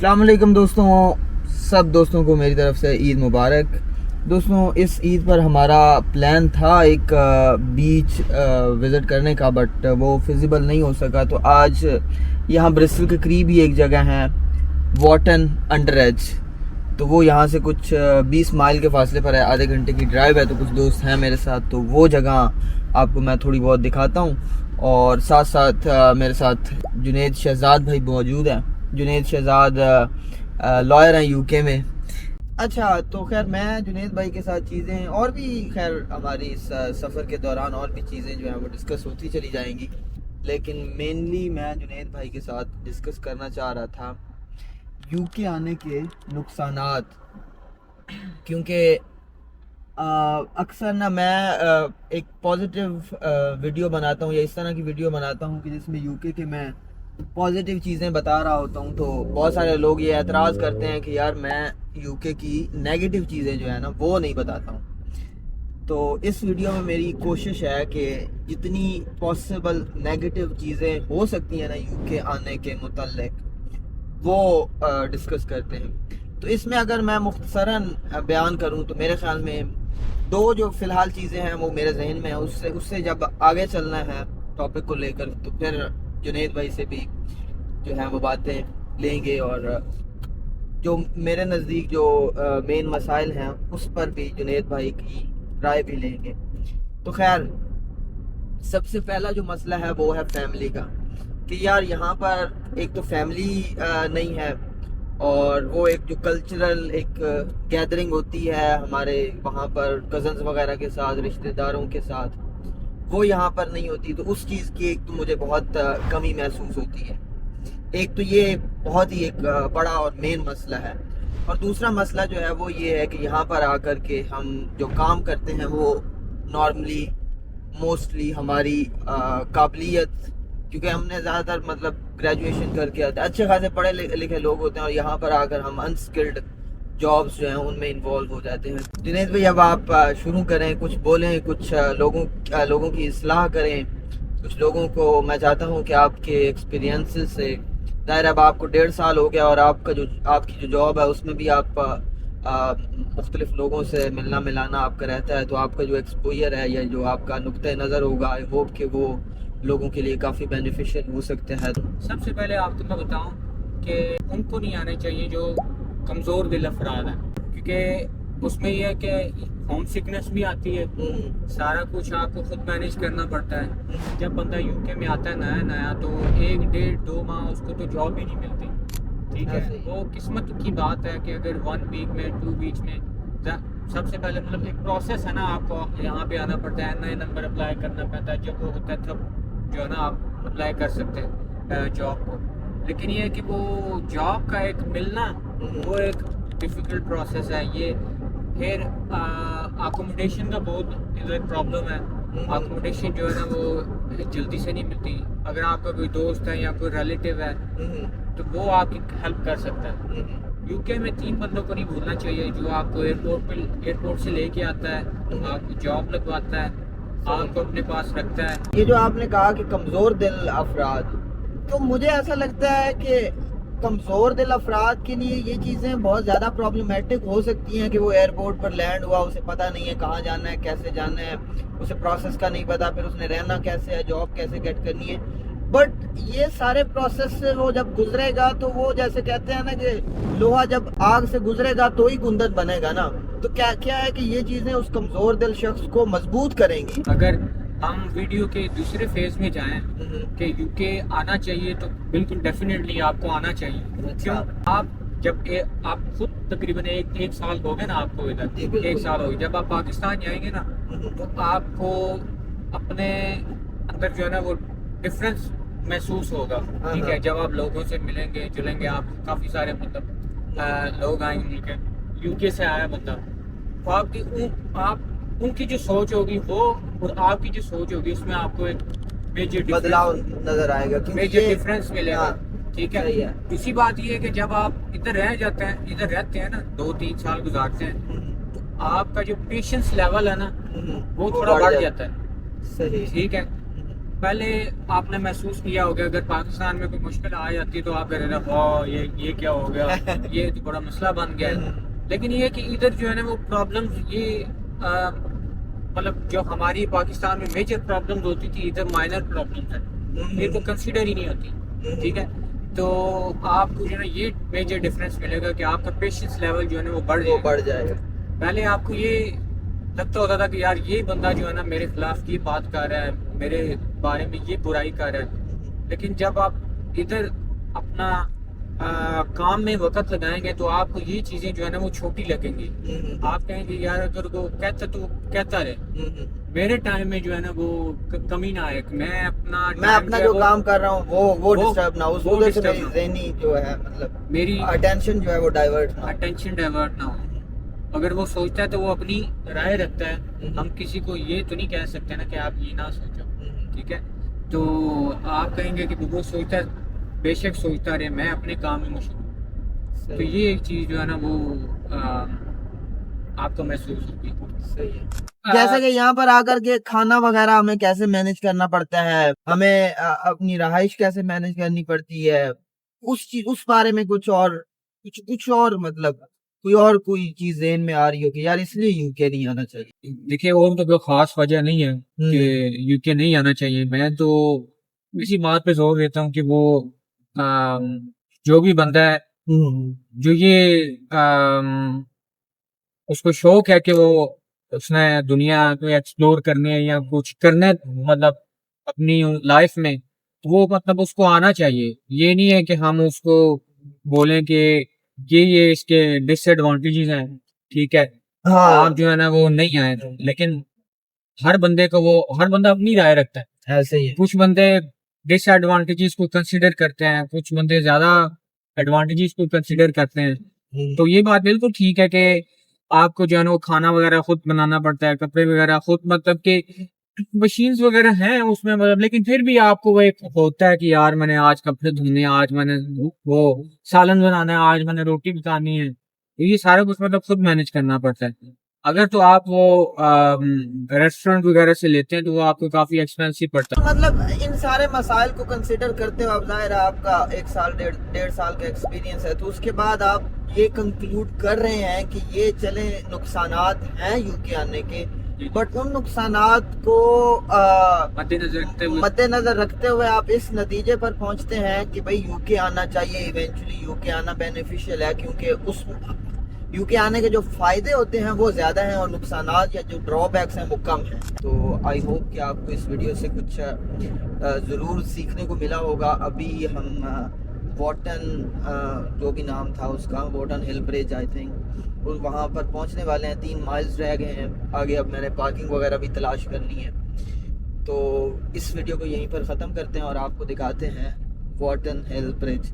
अस्सलाम वालेकुम दोस्तों, सब दोस्तों को मेरी तरफ से ईद मुबारक। दोस्तों, इस ईद पर हमारा प्लान था एक बीच विज़िट करने का, बट वो फिजिबल नहीं हो सका। तो आज यहाँ ब्रिस्टल के करीब ही एक जगह है वॉटन अंडर एज, तो वो यहाँ से कुछ 20 माइल के फासले पर है, आधे घंटे की ड्राइव है। तो कुछ दोस्त हैं मेरे साथ, तो वो जगह आपको मैं थोड़ी बहुत दिखाता हूँ। और साथ साथ मेरे साथ जुनेद शहजाद भाई मौजूद हैं। जुनेद शहजाद लॉयर हैं यूके में। अच्छा, तो खैर मैं जुनेद भाई के साथ चीज़ें और भी खैर हमारी इस सफ़र के दौरान और भी चीज़ें जो हैं वो डिस्कस होती चली जाएंगी, लेकिन मेनली मैं जुनेद भाई के साथ डिस्कस करना चाह रहा था यूके आने के नुकसानात। क्योंकि अक्सर ना मैं एक पॉजिटिव वीडियो बनाता हूँ या इस तरह की वीडियो बनाता हूँ कि जिसमें यूके के मैं पॉजिटिव चीज़ें बता रहा होता हूँ, तो बहुत सारे लोग ये एतराज़ करते हैं कि यार मैं यूके की नेगेटिव चीज़ें जो है ना वो नहीं बताता हूँ। तो इस वीडियो में मेरी कोशिश है कि जितनी पॉसिबल नेगेटिव चीज़ें हो सकती हैं ना यूके आने के मुतल्लिक वो डिस्कस करते हैं। तो इसमें अगर मैं मुख्तसरन बयान करूं तो मेरे ख्याल में दो जो फ़िलहाल चीज़ें हैं वो मेरे जहन में है। उससे जब आगे चलना है टॉपिक को लेकर तो फिर जुनेद भाई से भी जो है वो बातें लेंगे और जो मेरे नज़दीक जो मेन मसाइल हैं उस पर भी जुनेद भाई की राय भी लेंगे। तो खैर सबसे पहला जो मसला है वो है फैमिली का, कि यार यहाँ पर एक तो फैमिली नहीं है, और वो एक जो कल्चरल एक गैदरिंग होती है हमारे वहाँ पर कज़न्स वगैरह के साथ, रिश्तेदारों के साथ, वो यहाँ पर नहीं होती। तो उस चीज़ की एक तो मुझे बहुत कमी महसूस होती है। एक तो ये बहुत ही एक बड़ा और मेन मसला है। और दूसरा मसला जो है वो ये है कि यहाँ पर आकर के हम जो काम करते हैं वो नॉर्मली मोस्टली हमारी काबिलियत, क्योंकि हमने ज़्यादातर मतलब ग्रेजुएशन करके आते हैं, अच्छे खासे पढ़े लिखे लोग होते हैं, और यहाँ पर आकर हम अनस्किल्ड जॉब्स जो हैं उनमें इन्वॉल्व हो जाते हैं। जुनेद भाई अब आप शुरू करें, कुछ बोलें, कुछ लोगों की इस्लाह करें। कुछ लोगों को मैं चाहता हूँ कि आपके एक्सपीरियंसेस से, ज़ाहिर अब आपको 1.5 साल हो गया और आपकी जो जॉब है उसमें भी आप मुख्तलिफ लोगों से मिलना मिलाना आपका रहता है, तो आपका जो एक्सपोजर है या जो आपका नुक्ता नज़र होगा, आई होप कि वो लोगों के लिए काफ़ी बेनिफिशियल हो सकते हैं। सबसे पहले आपको मैं बताऊं कि उनको नहीं आने चाहिए जो कमज़ोर दिल अफराद हैं, क्योंकि उसमें यह है कि होम सिकनेस भी आती है, सारा कुछ आपको खुद मैनेज करना पड़ता है। जब बंदा यूके में आता है नया नया तो 1, 1.5, 2 माह उसको तो जॉब ही नहीं मिलती, ठीक है। वो किस्मत की बात है कि अगर 1 वीक में 2 वीक्स में सबसे पहले मतलब एक प्रोसेस है ना, आपको यहाँ पे आना पड़ता है, नए नंबर अप्लाई करना पड़ता है, जब वो होता है तब जो है ना आप अप्लाई कर सकते हैं जॉब को। लेकिन ये है कि वो जॉब का एक मिलना वो एक डिफ़िकल्ट प्रोसेस है। ये फिर अकोमोडेशन का बहुत इधर प्रॉब्लम है। अकोमोडेशन जो है ना वो जल्दी से नहीं मिलती। अगर आपका कोई दोस्त है या कोई रिलेटिव है तो वो आपकी हेल्प कर सकता है। यूके में 3 बंदों को नहीं भूलना चाहिए, जो आपको एयरपोर्ट से लेके आता है, आपको जॉब लगवाता है, आपको अपने पास रखता है। ये जो आपने कहा कि कमज़ोर दिल अफराद, तो मुझे ऐसा लगता है कि कमज़ोर दिल अफराद के लिए ये चीज़ें बहुत ज़्यादा प्रॉब्लमेटिक हो सकती हैं कि वो एयरपोर्ट पर लैंड हुआ, उसे पता नहीं है कहाँ जाना है, कैसे जाना है, उसे प्रोसेस का नहीं पता, फिर उसने रहना कैसे है, जॉब कैसे गेट करनी है। बट ये सारे प्रोसेस से वो जब गुजरेगा तो वो जैसे कहते हैं ना कि लोहा जब आग से गुजरेगा तो ही कुंदन बनेगा ना। तो क्या है कि ये चीज़ें उस कमज़ोर दिल शख्स को मजबूत करेंगी। अगर हम वीडियो के दूसरे फेज में जाएं कि यूके आना चाहिए तो बिल्कुल डेफिनेटली आपको आना चाहिए। क्यों? आप जब आप खुद तकरीबन एक साल हो गए ना आपको इधर, 1 साल हो गए, जब आप पाकिस्तान जाएंगे ना तो आपको अपने अंदर जो है ना वो डिफरेंस महसूस होगा, ठीक है। जब आप लोगों से मिलेंगे जुलेंगे, आप काफ़ी सारे मतलब लोग आएंगे मिलकर, यूके से आया बंदा, तो आप उनकी जो सोच होगी वो और आपकी जो सोच होगी उसमें आपको एक मेजर बदलाव नजर आएगा, मेजर डिफरेंस मिलेगा, ठीक है। है। दूसरी बात ये है कि जब आप इधर रहते हैं ना 2-3 साल गुजारते हैं तो आपका जो पेशेंस लेवल है ना वो थोड़ा बढ़ जाता है, सही, ठीक है। پہلے آپ نے محسوس کیا ہوگا اگر پاکستان میں کوئی مشکل آ جاتی تو آپ کہتے تھے واہ یہ کیا ہو گیا، یہ تو بڑا مسئلہ بن گیا ہے. لیکن یہ ہے کہ ادھر جو ہے نا وہ پرابلمز یہ مطلب جو ہماری پاکستان میں میجر پرابلمز ہوتی تھی ادھر مائنر پرابلمز ہیں، یہ تو کنسیڈر ہی نہیں ہوتی. ٹھیک ہے، تو آپ کو جو ہے نا یہ میجر ڈفرینس ملے گا کہ آپ کا پیشنس لیول جو ہے نا وہ بڑھ جائے گا. پہلے آپ کو یہ لگتا ہوتا تھا کہ یار یہ بندہ جو ہے نا میرے خلاف یہ بات کر رہا ہے، میرے بارے میں یہ برائی کر رہا ہے. لیکن جب آپ ادھر اپنا کام میں وقت لگائیں گے تو آپ کو یہ چیزیں جو ہے نا وہ چھوٹی لگیں گی. آپ کہیں گے یار اگر وہ کہتا تو کہتا رہے، میرے ٹائم میں جو ہے نا وہ کمی نہ آئے، میں اپنا جو کام کر رہا ہوں وہ ڈسٹرب نہ ہو، اس وجہ سے disturb میری نہ ہو. ذہنی جو ہے مطلب میری اٹینشن جو ہے وہ ڈائیورٹ نہ ہو. اٹینشن ڈائیورٹ نہ ہو. اگر وہ سوچتا ہے تو وہ اپنی رائے رکھتا ہے. ہم کسی کو یہ تو نہیں کہہ سکتے نا کہ آپ یہ نہ سوچو. ٹھیک ہے، تو آپ کہیں گے کہ وہ سوچتا ہے، بے شک سوچتا رہے، میں اپنے کام میں مشغول ہوں. تو یہ ایک چیز جو ہے نا وہ آپ کو محسوس ہوگی. جیسے کہ یہاں پر آ کر کے کھانا وغیرہ ہمیں کیسے مینج کرنا پڑتا ہے، ہمیں اپنی رہائش کیسے مینج کرنی پڑتی ہے، اس بارے میں کچھ اور مطلب کوئی چیز ذہن میں آ رہی ہو کہ یار اس لیے یو کے نہیں آنا چاہیے. دیکھیے اور تو کوئی خاص وجہ نہیں ہے کہ یو کے نہیں آنا چاہیے. میں تو اسی بات پہ زور دیتا ہوں کہ وہ جو بھی بندہ ہے جو یہ اس کو شوق ہے کہ اس نے دنیا کو ایکسپلور کرنے یا کچھ کرنے مطلب اپنی لائف میں، وہ مطلب اس کو آنا چاہیے. یہ نہیں ہے کہ ہم اس کو بولیں کہ یہ اس کے ڈس ایڈوانٹیجز ہیں. ٹھیک ہے، آپ جو ہے نا وہ نہیں آئے. لیکن ہر بندہ اپنی رائے رکھتا ہے. ایسے ہی کچھ بندے ڈس ایڈوانٹیجز کو کنسیڈر کرتے ہیں، کچھ بندے زیادہ ایڈوانٹیجز کو کنسیڈر کرتے ہیں. تو یہ بات بالکل ٹھیک ہے کہ آپ کو جو ہے نا وہ کھانا وغیرہ خود بنانا پڑتا ہے، کپڑے وغیرہ خود، مطلب کہ مشینز وغیرہ ہیں اس میں مطلب، لیکن پھر بھی آپ کو وہ ایک ہوتا ہے کہ یار میں نے آج کپڑے دھونے، آج میں نے وہ سالن بنانا ہے، آج میں نے روٹی پکانی ہے. یہ سارا کچھ مطلب خود مینج کرنا پڑتا ہے. اگر تو آپ وہ ریسٹورینٹ وغیرہ سے لیتے ہیں تو وہ آپ کو کافی ایکسپینسو پڑتا ہے. مطلب ان سارے مسائل کو کنسیڈر کرتے ہوئے اب ظاہر ہے آپ کا 1 سال 1.5 سال کا ایکسپیرینس ہے، تو اس کے بعد آپ یہ کنکلوڈ کر رہے ہیں کہ یہ چلیں نقصانات ہیں یو کے آنے کے، بٹ ان نقصانات کو مد نظر رکھتے ہوئے آپ اس نتیجے پر پہنچتے ہیں کہ بھئی یو کے آنا چاہیے، ایونچولی یو کے آنا بینیفیشیل ہے، کیونکہ اس یو کے آنے کے جو فائدے ہوتے ہیں وہ زیادہ ہیں اور نقصانات یا جو ڈرا بیکس ہیں وہ کم ہیں. تو آئی ہوپ کہ آپ کو اس ویڈیو سے کچھ ضرور سیکھنے کو ملا ہوگا. ابھی ہم واٹن جو بھی نام تھا اس کا، واٹن ہل برج آئی تھنک، وہاں پر پہنچنے والے ہیں. 3 مائلز رہ گئے ہیں آگے. اب میں نے پارکنگ وغیرہ بھی تلاش کرنی ہے. تو اس ویڈیو کو یہیں پر ختم کرتے ہیں اور آپ کو دکھاتے ہیں واٹن ہل برج.